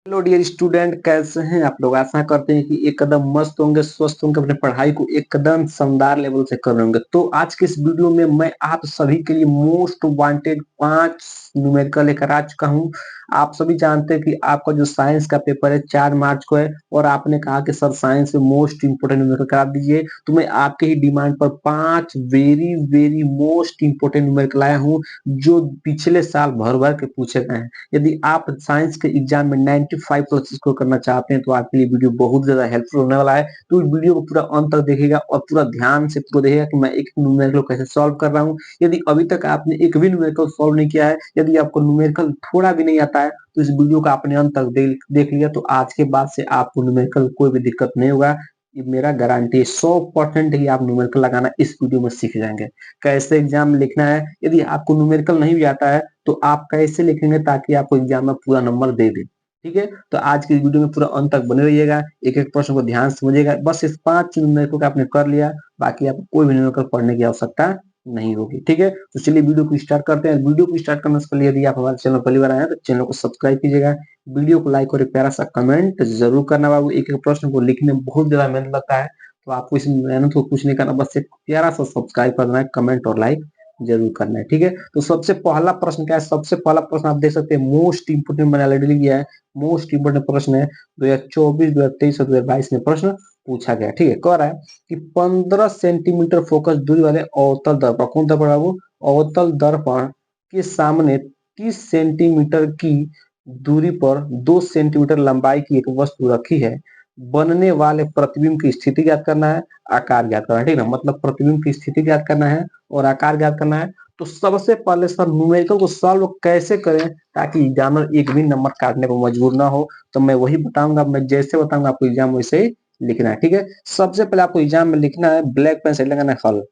Hello dear student, कैसे हैं आप लोग। आशा करते हैं कि एकदम मस्त होंगे, स्वस्थ होंगे, अपने पढ़ाई को एकदम शानदार लेवल से कर रहे होंगे। तो आज के इस वीडियो में मैं आप सभी के लिए मोस्ट वांटेड 5 न्यूमेरिकल लेकर आ चुका हूं। आप सभी जानते हैं कि आपका जो साइंस का पेपर है 4 मार्च को है, और आपने कहा कि सर साइंस में मोस्ट इंपोर्टेंट न्यूमेरिकल करा दीजिए। तो मैं आपके ही डिमांड पर 5 very very most important numerical लाया हूँ, जो पिछले साल भर भर के पूछे गए हैं। यदि आप साइंस के एग्जाम में 95% स्कोर करना चाहते हैं तो आपके लिए वीडियो बहुत ज्यादा हेल्पफुल होने वाला है। तो इस वीडियो को पूरा अंत तक देखिएगा और पूरा ध्यान से पूरा देखिएगा कि मैं एक न्यूमेरिकल कैसे सॉल्व कर रहा हूँ। यदि अभी तक आपने एक भी न्यूमेरिकल सॉल्व नहीं किया है, यदि आपको न्यूमेरिकल थोड़ा भी नहीं आता है, तो इस वीडियो को आपने अंत तक देख लिया तो आज के बाद से आपको न्यूमेरिकल कोई भी दिक्कत नहीं होगा। ये मेरा गारंटी है, 100% ही आप न्यूमेरिकल लगाना इस वीडियो में सीख जाएंगे। कैसे एग्जाम में लिखना है, यदि आपको न्यूमेरिकल नहीं भी आता है तो आप कैसे लिखेंगे ताकि आपको एग्जाम में पूरा नंबर दे दे। ठीक है, तो आज की वीडियो में पूरा अंत तक बने रहिएगा, एक एक प्रश्न को ध्यान से समझिएगा। बस इस 5 न्यूमेरिकल को आपने कर लिया, बाकी आपको कोई भी न्यूमेरिकल पढ़ने की आवश्यकता नहीं होगी। ठीक है, तो चलिए वीडियो को स्टार्ट करते हैं। वीडियो को स्टार्ट करने से पहले यदि आप हमारे चैनल पहली बार आए हैं तो चैनल को सब्सक्राइब कीजिएगा, वीडियो को लाइक और एक प्यारा सा कमेंट जरूर करना। बाबू, एक एक प्रश्न को लिखने में बहुत ज्यादा मेहनत लगता है, तो आपको इस मेहनत को कुछ नहीं करना, बस एक प्यारा सा सब्सक्राइब करना है, कमेंट और लाइक जरूर करना है। ठीक है, तो सबसे पहला प्रश्न क्या है। सबसे पहला प्रश्न आप देख सकते हैं, मोस्ट इंपोर्टेंट मैंने ऑलरेडी लिया है। मोस्ट इंपोर्टेंट प्रश्न है 2024, 2023 और 2022 में प्रश्न पूछा गया। ठीक है, कह रहा है कि 15 सेंटीमीटर फोकस दूरी वाले अवतल दर्पण, कौन दर्पण है वो, अवतल दर्पण के सामने 30 सेंटीमीटर की दूरी पर 2 सेंटीमीटर लंबाई की एक वस्तु रखी है। बनने वाले प्रतिबिंब की स्थिति ज्ञात करना है, आकार ज्ञात करना है। ठीक है, मतलब प्रतिबिंब की स्थिति ज्ञात करना है और आकार ज्ञात करना है। तो सबसे पहले सर न्यूमेरिकल को सॉल्व कैसे करें ताकि एग्जामिनर एक भी नंबर काटने पर मजबूर ना हो, तो मैं वही बताऊंगा। मैं जैसे बताऊंगा आपको एग्जाम वैसे ही लिखना है। ठीक है, सबसे पहले आपको एग्जाम में लिखना है, ब्लैक पेन से लगाना है हल।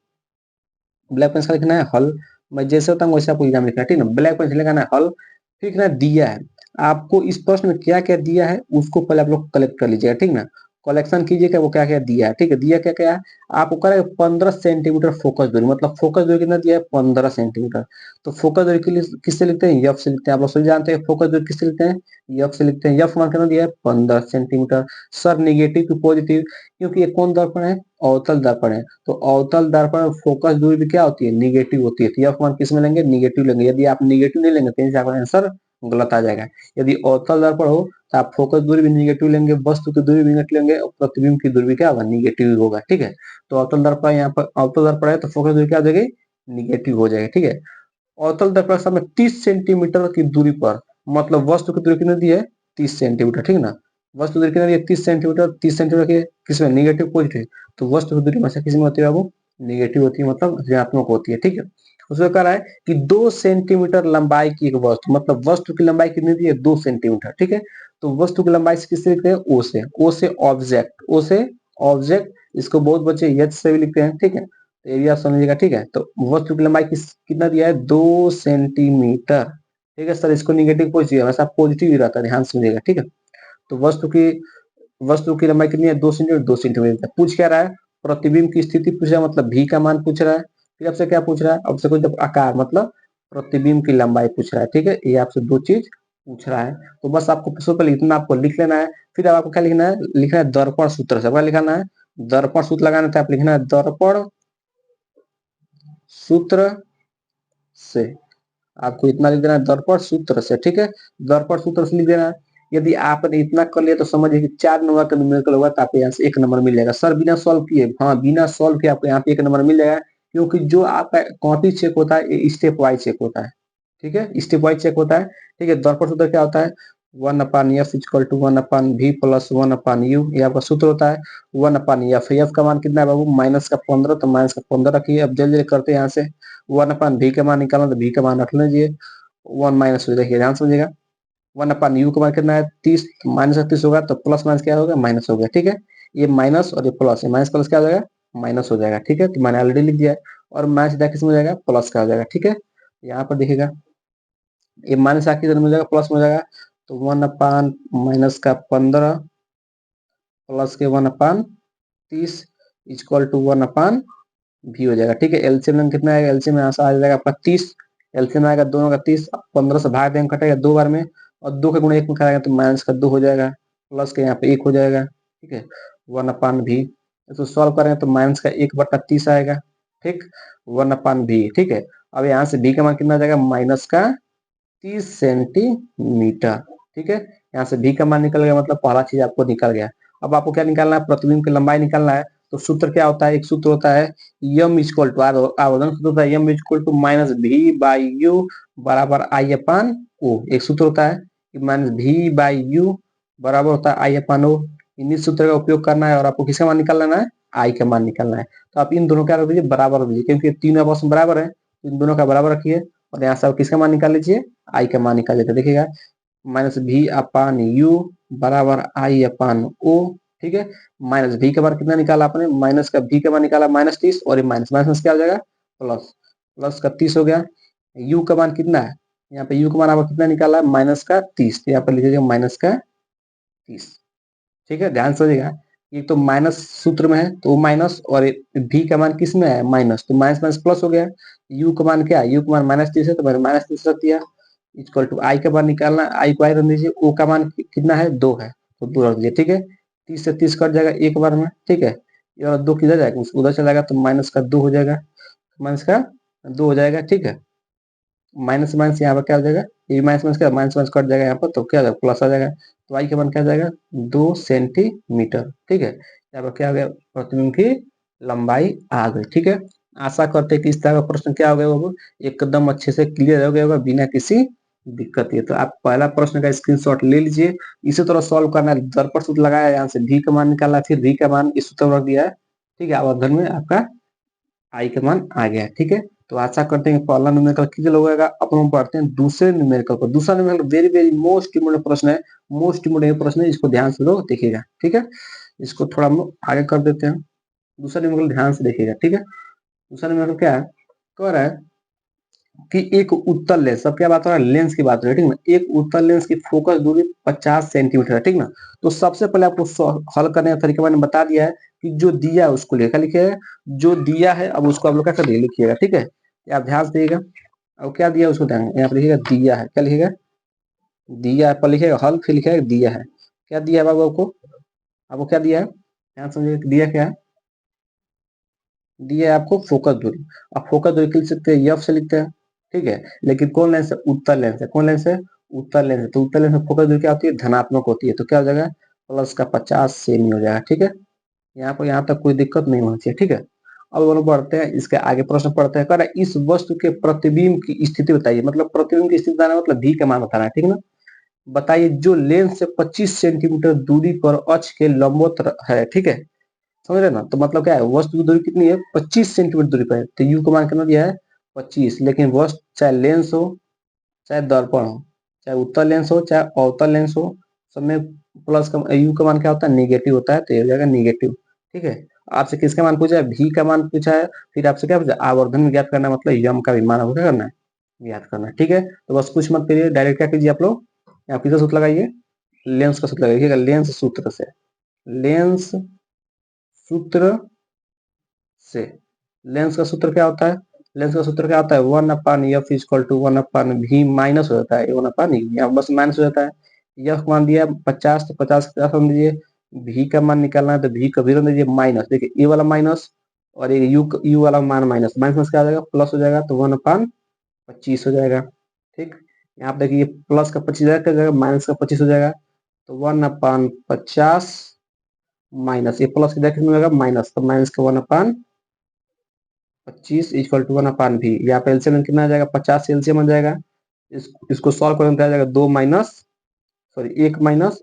ब्लैक पेन से लिखना है हल, मैं जैसे बताऊंगा वैसे आपको एग्जाम लिखना है। ठीक है, ब्लैक पेन से लगाना है हल। ठीक ना, दिया है आपको इस प्रश्न में क्या क्या दिया है उसको पहले आप लोग कलेक्ट कर लीजिएगा। ठीक ना, कलेक्शन कीजिएगा वो क्या क्या दिया है। ठीक है, दिया क्या क्या है आपको, करेगा 15 सेंटीमीटर फोकस दूरी, मतलब फोकस दूरी कितना दिया है, 15 सेंटीमीटर। तो फोकस दूरी के लिए किससे लिखते हैं, एफ से लिखते हैं। आप लोग सभी जानते हैं फोकस दूरी किससे लिखते हैं, एफ से लिखते हैं। एफ मान कितना दिया है, 15 सेंटीमीटर। सर निगेटिव की पॉजिटिव, क्योंकि ये कौन दर्पण है, अवतल दर्पण है। तो अवतल दर्पण में फोकस दूरी भी क्या होती है, निगेटिव होती है। तो एफ मान किस में लेंगे, निगेटिव लेंगे। यदि आप निगेटिव नहीं लेंगे तो आपका आंसर गलत आ जाएगा। यदि अवतल दर्पण हो तो आप फोकस दूरी भी निगेटिव लेंगे, वस्तु की दूरी भी निगेटिव लेंगे, और प्रतिबिंब की दूरी भी क्या होगा, निगेटिव होगा। ठीक है, तो अवतल दर्पण, यहाँ पर अवतल दर्पण है तो फोकस दूरी क्या हो जाएगी, निगेटिव हो जाएगी। ठीक है, अवतल दर्पण के सामने 30 सेंटीमीटर की दूरी पर, मतलब वस्तु की दूरी कितनी दी है, 30 सेंटीमीटर। ठीक है ना, वस्तु दूरी कितनी है, 30 सेंटीमीटर। 30 सेंटीमीटर की किसमें, निगेटिव पॉजिटिव। तो वस्तु की दूरी हमेशा किसमें होती है बाबू, निगेटिव होती है, मतलब ऋणात्मक होती है। ठीक है, उसमें कह रहा है कि 2 सेंटीमीटर लंबाई की एक वस्तु, मतलब वस्तु की लंबाई कितनी दी है, 2 सेंटीमीटर। ठीक है, तो वस्तु की लंबाई से किससे लिखते हैं, ओ से। ओ से ऑब्जेक्ट, ओ से ऑब्जेक्ट, इसको बहुत बच्चे एच से भी लिखते हैं। ठीक है, तो एरिया समझिएगा। ठीक है, तो वस्तु की लंबाई कितना दिया है, 2 सेंटीमीटर। ठीक है सर, इसको निगेटिव पॉजिटिव, वैसा पॉजिटिव ही रहता है, ध्यान समझिएगा। ठीक है, तो वस्तु की लंबाई कितनी है, 2 सेंटीमीटर। 2 सेंटीमीटर पूछ क्या रहा है, प्रतिबिंब की स्थिति पूछ रहा है, मतलब भी का मान पूछ रहा है। फिर आपसे क्या पूछ रहा है, आपसे कुछ आकार, मतलब प्रतिबिंब की लंबाई पूछ रहा है। ठीक है, ये आपसे दो चीज पूछ रहा है। तो बस आपको सबसे पहले इतना आपको लिख लेना है। फिर आपको क्या लिखना है, लिखना है दर्पण सूत्र से। क्या लिखाना है, दर्पण सूत्र लगाना है, तो आप लिखना है दर्पण सूत्र से। आपको इतना लिख देना है दर्पण सूत्र से। ठीक है, दर्पण सूत्र से लिख देना है। यदि आपने इतना कर लिया तो समझिए कि 4 नंबर का न्यूमेरिकल होगा, तो आपको यहाँ से 1 नंबर मिल जाएगा। सर बिना सॉल्व किए, हाँ बिना सॉल्व किए आपको यहाँ पे 1 नंबर मिल जाएगा, क्योंकि जो आपका कॉपी चेक होता है ये स्टेप वाइज चेक होता है। ठीक है, स्टेप वाइज चेक होता है। ठीक है, दर्पण सूत्र क्या होता है, 1/f=1/v+1/u, ये आपका सूत्र होता है। 1/f, एफ का मान कितना है बाबू, -15, तो -15 रखिए। अब जल्दी जल्दी करते हैं यहाँ से, 1/v का मान निकालना, तो v का मान रख लीजिए। 1 माइनस हो, देखिए ध्यान समझिएगा। 1/u का मान कितना है, 30, माइनस 30 होगा, तो प्लस माइनस क्या होगा, माइनस हो गया। ठीक है, ये माइनस और ये प्लस, ये माइनस प्लस क्या हो जाएगा, माइनस हो जाएगा। ठीक है, तो मैंने ऑलरेडी लिख दिया है, और माइनस सीधा किस में हो जाएगा, प्लस का हो जाएगा। ठीक है, यहाँ पर देखिएगा ये माइनस आखिर तरफ में हो जाएगा, प्लस में हो जाएगा। तो 1/-15 प्लस के 1/30 इक्वल टू 1/v हो जाएगा। ठीक है, एलसीएम कितना आएगा, एलसीएम यहाँ से आ जाएगा आपका 30। एलसीएम आएगा दोनों का 30, 15 से भाग देंगे, कटेगा 2 बार में, और 2 का गुणा 1 में कराएगा तो माइनस का 2 हो जाएगा, प्लस के यहाँ पे 1 हो जाएगा, ठीक है, 1/v। इसको सॉल्व करेंगे तो माइनस का 1/30 आएगा, ठीक, 1/v, ठीक है। अब यहाँ से v का मान कितना आ जाएगा, माइनस का 30 सेंटीमीटर, ठीक है। यहाँ से v का मान निकल गया, मतलब पहला चीज आपको निकल गया। अब आपको क्या निकालना है, प्रतिबिंब की लंबाई निकालना है। तो सूत्र क्या होता है, एक सूत्र होता है m इक्वल टू आवर्धन सूत्र होता है m equal to minus v by u बराबर आई अपान ओ। एक सूत्र होता है कि माइनस v बाई यू बराबर होता है आई अपान ओ। इन्हीं सूत्र का उपयोग करना है और आपको किसका मान निकालना है, आई का मान निकालना है। तो आप इन दोनों का रख दीजिए बराबर रख दीजिए, क्योंकि तीनों आपस में बराबर है, इन दोनों का बराबर रखिए और यहाँ से आप किसका मान निकाल लीजिए, आई का मान निकाल लेते। देखिएगा माइनस v अपान यू बराबर आई अपान ओ, ठीक है। माइनस v का मान कितना निकाला आपने, माइनस का v का मान निकाला -30 और ये माइनस माइनस क्या हो जाएगा, प्लस, प्लस का 30 हो गया। u का मान कितना है, यहाँ पे u का मान आपको कितना निकाला, माइनस का 30, तो यहाँ पर लिखिएगा माइनस का 30, ठीक है। ध्यान समझिएगा, ये तो माइनस सूत्र में है तो माइनस, और v का मान किस में है, माइनस, तो माइनस माइनस प्लस हो गया। u का मान क्या है, u का मान -30 है तो मैंने -30 रख दिया, इक्वल टू आई का मान निकालना, आई को आई रख दीजिए, ओ का मान कितना है, 2 है तो 2 रख दीजिए, ठीक है। 30 से 30 कट जाएगा एक बार में, ठीक है। ये वाला 2 किधर जाएगा, उधर चला जाएगा तो माइनस का 2 हो जाएगा, माइनस का 2 हो जाएगा, ठीक है। माइनस माइनस यहाँ पर क्या हो जाएगा, ये माइनस माइनस क्या, माइनस माइनस कट जाएगा यहाँ पर तो क्या हो जाएगा, प्लस आ जाएगा। तो आई का मान क्या जाएगा, 2 सेंटीमीटर, ठीक है। यहाँ पर क्या हो गया, प्रतिबिंब की लंबाई आ गई, ठीक है। आशा करते हैं कि इस तरह का प्रश्न क्या हो गया होगा, एकदम अच्छे से क्लियर हो गया होगा बिना किसी दिक्कत है। तो आप पहला प्रश्न का स्क्रीनशॉट ले लीजिए, इसी तरह सॉल्व करना है। दर्पण सूत्र लगाया, यहाँ से v का मान निकाला, फिर v का मान इस सूत्र में रख दिया है, ठीक है। आवर्धन में आपका आई का मान आ गया, ठीक है। तो आशा करते हैं पहला न्यूमेरिकल क्लियर हो जाएगा। अब हम पढ़ते हैं दूसरे न्यूमेरिकल को। दूसरा numerical very very most important प्रश्न है, मोस्ट इम्पोर्टेंट प्रश्न है, इसको ध्यान से लोग देखिएगा, ठीक है। इसको थोड़ा हम लोग आगे कर देते हैं। दूसरा न्यूमेरिकल ध्यान से देखिएगा, ठीक है। दूसरा न्यूमेरिकल क्या है, कह रहा है कि एक उत्तल लेंस, अब क्या बात हो रहा है, लेंस की बात हो रही है, ठीक ना। एक उत्तल लेंस की फोकस दूरी 50 सेंटीमीटर है, ठीक ना। तो सबसे पहले आपको हल करने का तरीका मैंने बता दिया है कि जो दिया है उसको लेकर लिखे है, जो दिया है अब उसको आप लोग क्या कर लिखिएगा, ठीक है। आप ध्यान से देखिएगा, अब क्या दिया है उसको ध्यान, यहाँ पर लिखिएगा दिया है, क्या लिखिएगा, दिया पर लिखिएगा हल, फिर लिखिएगा दिया है। क्या दिया है बाबू आपको, आपको क्या दिया है, ध्यान समझिए दिया क्या है, दिया है आपको फोकस दूरी। अब फोकस दूरी लिख सकते हैं, एफ से लिखते हैं, ठीक है। लेकिन कौन लेंस है, उत्तल लेंस है, कौन लेंस है, उत्तल लेंस है। तो उत्तल लेंस में फोकस दूरी क्या होती है, धनात्मक होती है, तो क्या हो जाएगा, प्लस का 50 सेमी हो जाएगा, ठीक है। यहाँ पर यहाँ तक कोई दिक्कत नहीं होनी चाहिए, ठीक है। अब दोनों बढ़ते हैं, इसके आगे प्रश्न पढ़ते हैं। कह रहा है इस वस्तु के प्रतिबिंब की स्थिति बताइए, मतलब प्रतिबिंब की स्थिति बताना मतलब v का मान बताना है, ठीक ना। बताइए जो लेंस से 25 सेंटीमीटर दूरी पर अक्ष के लंबवत है, ठीक है। समझ रहे ना, तो मतलब क्या है, वस्तु की दूरी कितनी है, 25 सेंटीमीटर दूरी पर है, तो यू का मान कितना दिया है, 25। लेकिन वस्तु चाहे लेंस हो चाहे दर्पण हो, चाहे उत्तल लेंस हो चाहे अवतल लेंस हो, सब में प्लस का यू का मान क्या होता है, निगेटिव होता है, तो ये हो जाएगा निगेटिव, ठीक है। आपसे किसका मान पूछा है, भी का मान पूछा है, फिर आपसे क्या पूछा, आवर्धन में ज्ञात करना, मतलब यम का भी मान आपको क्या करना है, ज्ञात करना है, ठीक है। तो बस कुछ मत करिए, डायरेक्ट क्या कीजिए आप लोग, आप किसका सूत्र लगाइए, लेंस का सूत्र लगाइएगा, लेंस सूत्र से, लेंस सूत्र से। लेंस का सूत्र क्या होता है, लेंस का सूत्र क्या होता है, 1/f equal to 1/v minus हो जाता है 1/e, यहाँ बस माइनस हो जाता है। यह मान दिया 50, तो 50 का रख दीजिए, v का मान निकालना है तो v का भी रख दीजिए माइनस, देखिए ये वाला माइनस और ये u वाला मान माइनस, माइनस क्या हो जाएगा, प्लस हो जाएगा, तो 1/25 हो जाएगा, ठीक। यहाँ पे देखिए ये प्लस का 25 जाएगा, माइनस का 25 हो जाएगा, तो 1/50 माइनस, ये प्लस की जगह में होगा माइनस, तो माइनस का 1/25 इक्वल टू 1/v। यहाँ पे एलसीएम कितना आ जाएगा, 50 से एलसीएम आ जाएगा। इसको सॉल्व करेंगे तो आ जाएगा 2 माइनस, सॉरी 1 माइनस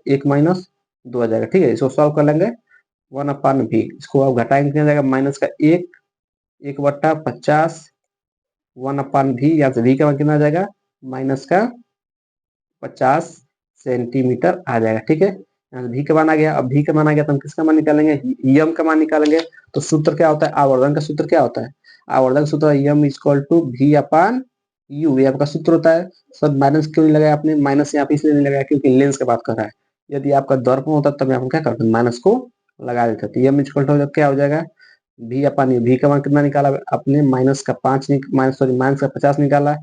2 आ जाएगा, ठीक है। इसको सॉल्व कर लेंगे 1/v, इसको आप घटाएंगे कितना जाएगा, माइनस का 1/50 1/v, यहाँ से v का मान कितना आ जाएगा, माइनस का 50 सेंटीमीटर आ जाएगा, ठीक है। यहाँ से v का मान आ गया, अब v का मान आ गया तो हम किसका मान निकालेंगे, यम का मान निकालेंगे। तो सूत्र क्या होता है, आवर्धन का सूत्र क्या होता है, आवर्धन का सूत्र m equal to v upon u, ये आपका सूत्र होता है। सर माइनस क्यों नहीं लगाया आपने, माइनस यहाँ पे इसलिए नहीं लगाया क्योंकि लेंस की बात कर रहा है। यदि आपका दर्पण होता तब हम क्या करते, माइनस को लगा देते। तो यम इक्वल टू क्या हो जाएगा, v अपान यू, v का मान कितना निकाला आपने, माइनस का 5, माइनस सॉरी माइनस का 50 निकाला,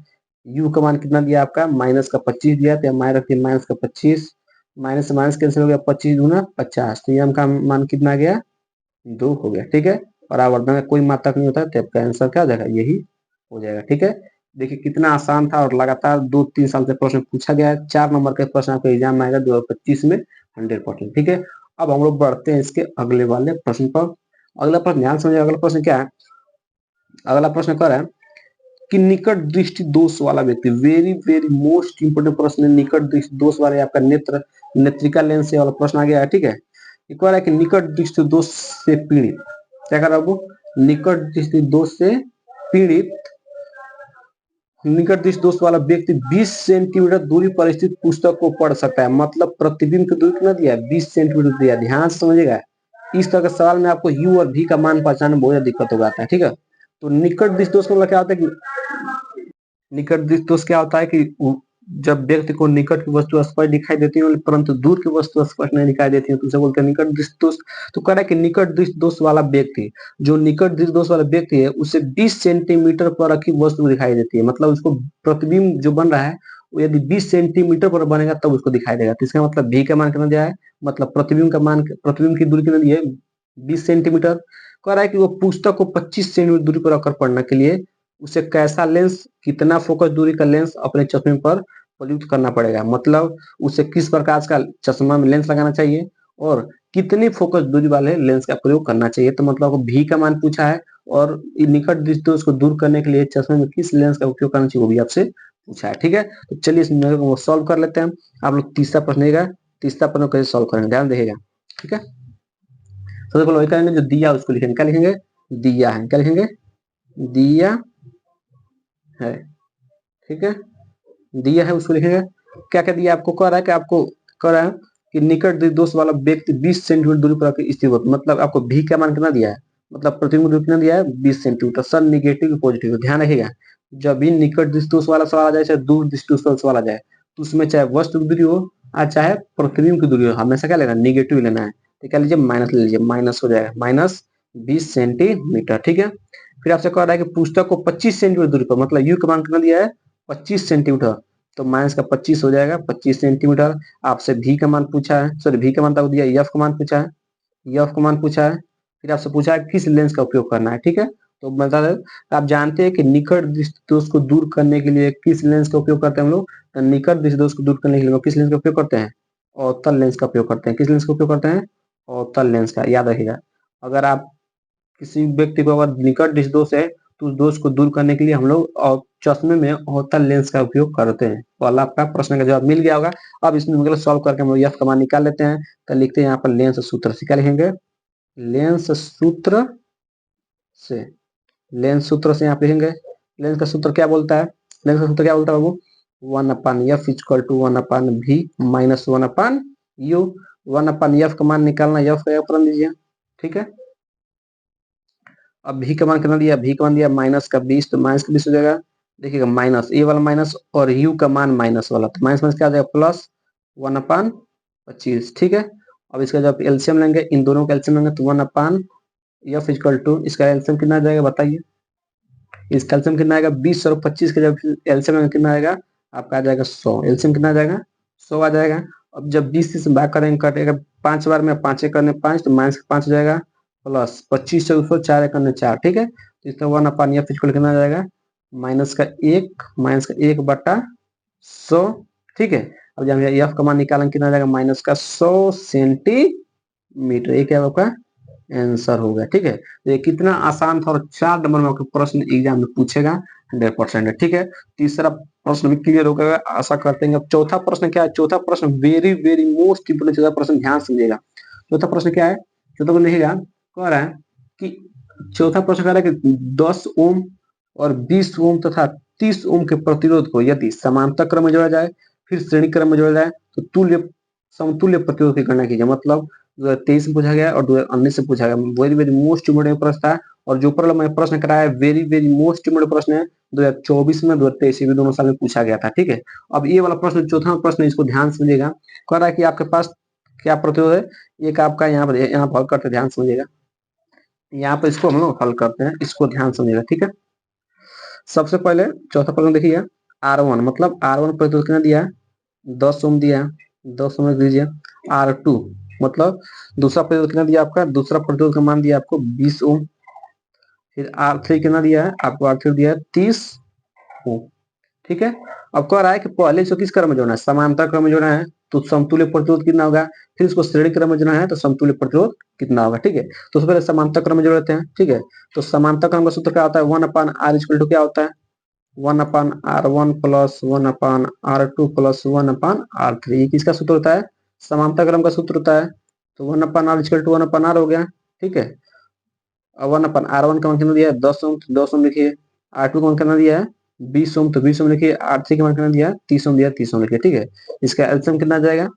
यू का मान कितना दिया आपका माइनस का 25 दिया, तो माइनस रखिए माइनस का 25, माइनस से माइनस कैंसिल हो गया, 25 दूना 50, तो एम का मान कितना आ गया 2 हो गया। ठीक है, और आवर्धन का कोई मात्रक नहीं होता, तो आपका आंसर क्या हो जाएगा, यही हो जाएगा। ठीक है, देखिए कितना आसान था और लगातार 2-3 साल से प्रश्न पूछा गया है। 4 नंबर का प्रश्न आपका एग्जाम में आएगा 2025 में 100%। ठीक है, अब हम लोग बढ़ते हैं इसके अगले वाले प्रश्न पर। अगला प्रश्न ध्यान समझिए, अगला प्रश्न क्या है, अगला प्रश्न कर रहा है कि निकट दृष्टि दोष वाला व्यक्ति, वेरी वेरी मोस्ट इंपोर्टेंट प्रश्न है, निकट दृष्टि दोष वाले आपका नेत्र नेत्रिका लेंस से वाला प्रश्न आ गया है। ठीक है, एक बार है कि निकट दृष्टि दोष से पीड़ित, क्या कर रहा है वो, निकट दृष्टि दोष से पीड़ित, निकट दृष्टि दोष वाला व्यक्ति 20 सेंटीमीटर दूरी पर स्थित पुस्तक को पढ़ सकता है। मतलब प्रतिबिंब की दूरी कितना दिया है, 20 सेंटीमीटर दिया। ध्यान से समझिएगा, इस तरह के सवाल में आपको यू और भी का मान पहचानने में बहुत ज्यादा दिक्कत हो जाता है। ठीक है, तो निकट दृष्टि दोष का मतलब क्या होता है कि निकट दृष्टि दोष क्या होता है कि जब व्यक्ति को निकट की वस्तु स्पष्ट दिखाई देती है परंतु दूर की वस्तु स्पष्ट नहीं दिखाई देती है, तो उसे बोलते हैं निकट दृष्टि दोष। तो कह रहा है कि निकट दृष्टि दोष वाला व्यक्ति, जो निकट दृष्टि दोष वाला व्यक्ति है उसे 20 सेंटीमीटर पर रखी वस्तु दिखाई देती है। मतलब उसको प्रतिबिंब जो बन रहा है वो यदि 20 सेंटीमीटर पर बनेगा तब उसको दिखाई देगा। तो इसका मतलब भी का मान कितना दिया है, मतलब प्रतिबिंब का मान, प्रतिबिंब की दूरी कितना दी है 20 सेंटीमीटर। कह रहा है कि वो पुस्तक को 25 सेंटीमीटर दूरी पर रखकर पढ़ने के लिए उसे कैसा लेंस, कितना फोकस दूरी का लेंस अपने चश्मे पर प्रयुक्त करना पड़ेगा। मतलब उसे किस प्रकार का चश्मा में लेंस लगाना चाहिए और कितनी फोकस दूरी वाले लेंस का प्रयोग करना चाहिए। तो मतलब आपको भी का मान पूछा है और निकट दृष्टि दोष को दूर करने के लिए चश्मे में किस लेंस का उपयोग करना चाहिए वो भी आपसे पूछा है। ठीक है, तो चलिए इस को सॉल्व कर लेते हैं। आप लोग तीसरा प्रश्न देगा, तीसरा प्रश्न कैसे सॉल्व करेंगे ध्यान देखिएगा। ठीक है, सबसे पहले वही करेंगे जो दिया उसको लिखेंगे, क्या लिखेंगे, दिया है, क्या लिखेंगे, दिया है। ठीक है, दिया है उसको लिखेंगे। क्या क्या दिया आपको, कह रहा है कि आपको कह रहा है कि निकट दोष वाला व्यक्ति 20 सेंटीमीटर दूरी पर स्थित हो, मतलब आपको भी का मान कितना दिया है, मतलब प्रतिबिंब दूरी कितना दिया है 20 सेंटीमीटर। सर निगेटिव पॉजिटिव ध्यान रखिएगा, जब भी निकट दोष वाला सवाल आ जाए चाहे दूर दोष वाला सवाल आ जाए तो उसमें चाहे वस्तु की दूरी हो चाहे प्रतिबिंब की दूरी हो, हमेशा क्या लेना, निगेटिव लेना है। तो क्या लीजिए माइनस ले लीजिए, माइनस हो जाएगा माइनस 20 सेंटीमीटर। ठीक है, फिर आपसे कह रहा है कि पुस्तक को 25 सेंटीमीटर दूरी पर, मतलब यू का मान कितना दिया है 25 सेंटीमीटर, तो माइनस का 25 हो जाएगा 25 सेंटीमीटर। आपसे भी का मान पूछा है, सॉरी भी का मान तो दिया, एफ का मान पूछा है, एफ का मान पूछा है। फिर आपसे पूछा है किस लेंस का उपयोग करना है। ठीक है, तो बता दें आप जानते हैं कि निकट दृष्टि दोष को दूर करने के लिए किस लेंस का उपयोग करते हैं हम लोग, तो निकट दृष्टि दोष को दूर करने के लिए किस लेंस का उपयोग करते हैं, अवतल लेंस का उपयोग करते हैं। किस लेंस का उपयोग करते हैं, अवतल लेंस का, याद रखिएगा। अगर आप किसी व्यक्ति को अगर निकट दृष्टि दोष है तो उस दोष को दूर करने के लिए हम लोग और चश्मे में अवतल लेंस का उपयोग करते हैं। तो अल्लाह आपका प्रश्न का जवाब मिल गया होगा। अब इसमें मतलब सॉल्व करके हम लोग एफ का मान निकाल लेते हैं। तो लिखते हैं यहाँ पर लेंस सूत्र से, क्या लिखेंगे, लेंस सूत्र से, लेंस सूत्र से यहाँ पे लिखेंगे। लेंस का सूत्र क्या बोलता है, लेंस का सूत्र क्या बोलता है बाबू, 1/f equal to 1/v minus 1/u। 1/f का मान निकालना, एफ का एफ रन दीजिए। ठीक है, अब भी का मान कितना दिया, भी का मान दिया माइनस का 20, तो माइनस का 20 हो जाएगा। देखिएगा माइनस ए वाला माइनस और यू का मान माइनस वाला, तो माइनस माइनस क्या आ जाएगा प्लस 1/25। ठीक है, अब इसका जब एलसीएम लेंगे, इन दोनों का एलसीएम लेंगे तो 1/f इक्वल टू, इसका एलसीएम कितना आ जाएगा बताइए, इसका एलसीएम कितना आएगा 20 और 25 का जब एलसीएम लेंगे कितना आएगा आपका आ जाएगा 100, एलसीएम कितना आ जाएगा 100 आ जाएगा। अब जब 20 से भाग करेंगे कटेगा 5 बार में, 5 करने 5 तो माइनस 5 हो जाएगा प्लस 25 से उसको 4 करने 4। ठीक है, तो इसका 1/f इक्वल कितना आ जाएगा -1 ठीक है, अब जब एफ का मान निकालेंगे कितना आ जाएगा -100 सेंटीमीटर। ये क्या आपका आंसर हो गया। ठीक है, तो ये कितना आसान था और 4 नंबर में आपको प्रश्न एग्जाम में पूछेगा 100%। ठीक है, तीसरा प्रश्न भी क्लियर हो गया आशा करते हैं। अब चौथा प्रश्न क्या है, चौथा प्रश्न वेरी वेरी मोस्ट इंपोर्टेंट चौथा प्रश्न, ध्यान समझिएगा। चौथा प्रश्न क्या है, चौथा को लिखिएगा, कह रहा है कि चौथा प्रश्न कह रहा है कि 10 ओम और 20 ओम तथा 30 ओम के प्रतिरोध को यदि समांतर क्रम में जोड़ा जाए फिर श्रेणी क्रम में जोड़ा जाए तो तुल्य समतुल्य प्रतिरोध की गणना कीजिए। मतलब 2023 में पूछा गया और 2019 से पूछा गया, वेरी वेरी मोस्ट इम्पोर्टेंट प्रश्न था। और जो ऊपर मैं प्रश्न कराया वेरी वेरी मोस्ट इम्पोर्टेंट प्रश्न है, 2024 में 2023 भी दोनों साल में पूछा गया था। ठीक है, अब ये वाला प्रश्न चौथा प्रश्न, इसको ध्यान समझिएगा। कह रहा है कि आपके पास क्या प्रतिरोध है, एक आपका यहाँ पर हल करते ध्यान समझिएगा, यहाँ पर इसको हम लोग हल करते हैं, इसको ध्यान समझिएगा। ठीक है, सबसे पहले चौथा प्रश्न देखिए, R1 मतलब R1 प्रतिरोध कितना दिया है, 10 ओम दिया है, 10 ओम लिख दीजिए। R2 मतलब दूसरा प्रतिरोध कितना दिया आपका, दूसरा प्रतिरोध का मान दिया आपको 20 ओम। फिर R3 कितना दिया है आपको, R3 दिया है 30 ओम। ठीक है। अब कह रहा है कि पहले इसको किस क्रम में जोड़ना है, समांतर क्रम में जोड़ना है, तो समतुल्य प्रतिरोध कितना होगा। फिर इसको श्रेणी क्रम में जोड़ना है तो समतुल्य प्रतिरोध कितना होगा। ठीक है, तो उससे पहले समांतर क्रम में जोड़ लेते हैं। ठीक है, तो समांतर क्रम का सूत्र क्या होता है, 1/r इक्वल टू क्या होता है, 1/r1 plus 1/r2 plus 1/r3। ये किसका सूत्र होता है, समांतर क्रम का सूत्र होता है। तो 1/r इक्वल टू 1/r हो गया। ठीक है, और 1/r1 का मान कितना दिया है, 10 ओम, तो 10 ओम लिखिए। R2 का मान कितना दिया है, 20 ओम, तो 20 ओम लिखिए। R3 का मान कितना दिया है, 30 ओम दिया, 30 ओम लिखिए। ठीक है, इसका एल्सियम कितना आ जाएगा,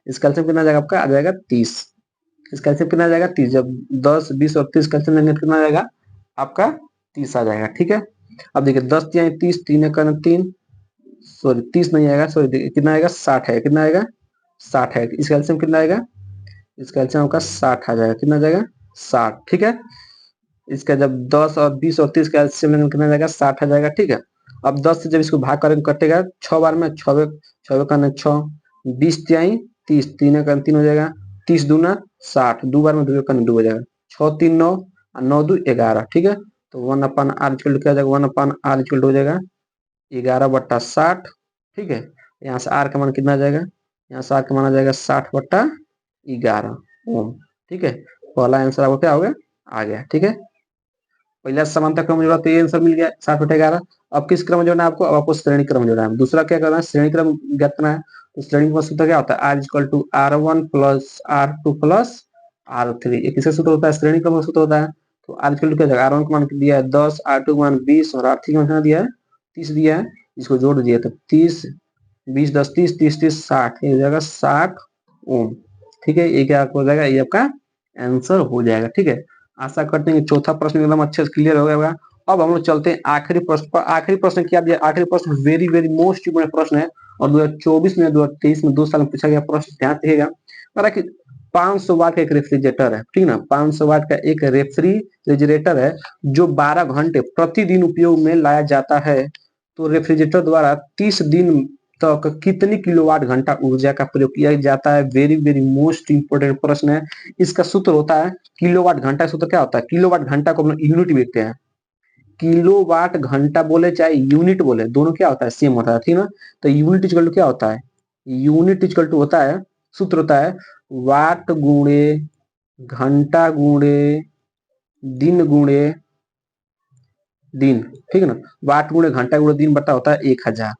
इसका एल्सियम कितना आ जाएगा आपका, आ जाएगा 30। इसका एल्सियम कितना आ जाएगा 30, जब 10 20 और 30 का एल्सियम लेंगे तो कितना आ जाएगा आपका 30 आ जाएगा। ठीक है, अब देखिए 10 तिया 30, 3 का 3, सॉरी 30 नहीं आएगा, सॉरी कितना आएगा 60 है, कितना आएगा 60 है। इसका एल्सियम कितना आएगा, इसका एल्सियम आपका 60 आ जाएगा, कितना आ जाएगा 60। ठीक है, इसका जब 10 और 20 और 30 का एलसीएम लेंगे कितना जाएगा 60 आ जाएगा। ठीक है, अब 10 से जब इसको भाग करेंगे कटेगा 6 बार में, 6 का 6, 20 तिहाई 30, 3 का 3 हो जाएगा, 30 दूना 60, 2 बार में 2 का 2 हो जाएगा, 6 3 9 और 9 2 11। ठीक है, तो 1/r इक्वल टू क्या जाएगा, 1/r इक्वल टू हो जाएगा 11/60। ठीक है, यहाँ से आर का मान कितना आ जाएगा, यहाँ से आर का मान आ जाएगा 60/11 ओम। ठीक है, पहला आंसर आपको क्या हो गया, आ गया। ठीक है, पहला समांतर क्रम में जोड़ा तो ये आंसर मिल गया 60/11। अब किस क्रम में जोड़ना है आपको, अब आपको श्रेणी क्रम में जोड़ना है। दूसरा क्या करना है, श्रेणी क्रम ज्ञात करना है। तो श्रेणी का सूत्र क्या होता है, R equal to R1 plus R2 plus R3। ये किसका सूत्र होता है, श्रेणी क्रम का सूत्र होता है। तो R इक्वल टू क्या जाएगा, R1 का मान दिया है 10, R2 का मान 20 और R3 का मान कितना दिया है 30 दिया है। इसको जोड़ दिया तो 30 20 10 30 30 30 60, ये हो जाएगा 60 ओम। ठीक है, ये क्या हो जाएगा, ये आपका आंसर हो जाएगा। ठीक है, आशा करते हैं कि चौथा प्रश्न एकदम अच्छे से क्लियर हो गया होगा। अब हम लोग चलते हैं आखिरी प्रश्न पर। आखिरी प्रश्न क्या दिया, आखिरी प्रश्न वेरी वेरी मोस्ट इंपोर्टेंट प्रश्न है और 2024 में 2023 में 2 साल में पूछा गया प्रश्न, ध्यान रखिएगा। और कि 500 वाट का एक रेफ्रिजरेटर है, ठीक ना, 500 वाट का एक रेफ्रिजरेटर है जो 12 घंटे प्रतिदिन उपयोग में लाया जाता है। तो रेफ्रिजरेटर द्वारा 30 दिन तक कितनी किलोवाट घंटा ऊर्जा का प्रयोग किया जाता है। वेरी वेरी मोस्ट इंपोर्टेंट प्रश्न है। इसका सूत्र होता है किलोवाट घंटा। सूत्र क्या होता है, किलोवाट घंटा को हम लोग यूनिट लिखते हैं। किलोवाट घंटा बोले चाहे यूनिट बोले, दोनों क्या होता है, सेम होता है, ठीक ना। तो यूनिट इक्वल टू क्या होता है, यूनिट इक्वल टू होता है, सूत्र होता है वाट गुणे घंटा गुणे दिन गुणे दिन, ठीक है ना। वाट गुणे घंटा गुणे दिन बटा होता है 1000।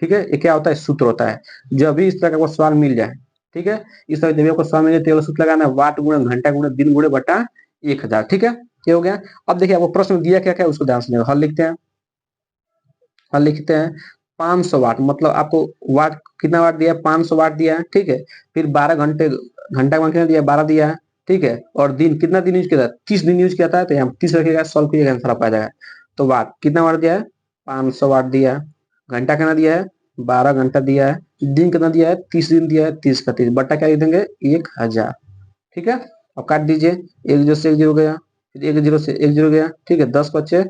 ठीक है, ये क्या होता है, सूत्र होता है। जब भी इस तरह का सवाल मिल जाए, ठीक है, इस तरह जब आपको सवाल मिल जाए तो सूत्र लगाना है वाट गुणे घंटा गुणे दिन गुणे बटा 1000। ठीक है, ये हो गया। अब देखिए आपको प्रश्न दिया क्या क्या उसको ध्यान से हल लिखते हैं। हल लिखते हैं 500 वाट मतलब आपको वाट कितना वाट दिया है, 500 वाट दिया है। ठीक है, फिर 12 घंटे, घंटा का मान कितना दिया है, 12 दिया है। ठीक है, और दिन कितना दिन यूज किया था, 30 दिन यूज किया था। तो यहाँ 30 रखिएगा, सॉल्व कीजिएगा आंसर आप आ जाएगा। तो वाट कितना वाट दिया है, 500 वाट दिया है। घंटा कितना दिया है, 12 घंटा दिया है। दिन कितना दिया है, 30 दिन दिया है, 30 का 30 बट्टा क्या लिख देंगे 1000। ठीक है, अब काट दीजिए, एक जीरो से एक जीरो गया, फिर एक जीरो से एक जीरो गया। ठीक है, 10 पच्चे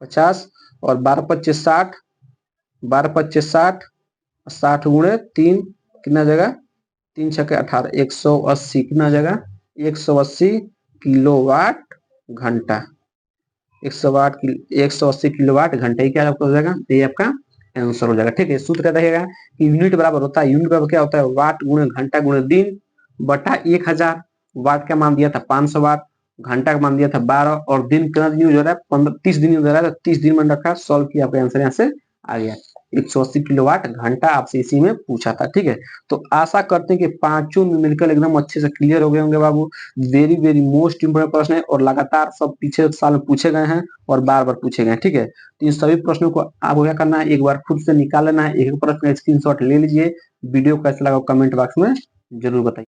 50 और 12 पच्चे 60, 12 पच्चे 60, 60 गुणे 3 कितना आ जाएगा, 3 छक्के 18, 180 कितना आ जाएगा, 180 किलोवाट घंटा। 180 किलोवाट घंटे ही क्या आपका हो जाएगा, ये आपका आंसर हो जाएगा। ठीक है, सूत्र क्या रहेगा कि यूनिट बराबर होता है, यूनिट बराबर क्या होता है, वाट गुणे घंटा गुणे दिन बटा 1000। वाट का मान दिया था 500 वाट, घंटा का मान दिया था 12 और दिन कितना दिन यूज हो रहा है, 30 दिन यूज हो रहा है। तो 30 दिन में रखा, सॉल्व किया, आपका आंसर यहाँ से आ गया। 180 किलोवाट घंटा आपसे इसी में पूछा था। ठीक है, तो आशा करते हैं कि पांचों न्यूमेरिकल एकदम अच्छे से क्लियर हो गए होंगे बाबू। वेरी वेरी मोस्ट इंपोर्टेंट प्रश्न है और लगातार सब पीछे साल में पूछे गए हैं और बार बार पूछे गए हैं। ठीक है, तो इन सभी प्रश्नों को आपको क्या करना है, एक बार खुद से निकाल लेना है। एक प्रश्न का स्क्रीनशॉट ले लीजिए। वीडियो कैसा लगा कमेंट बॉक्स में जरूर बताइए।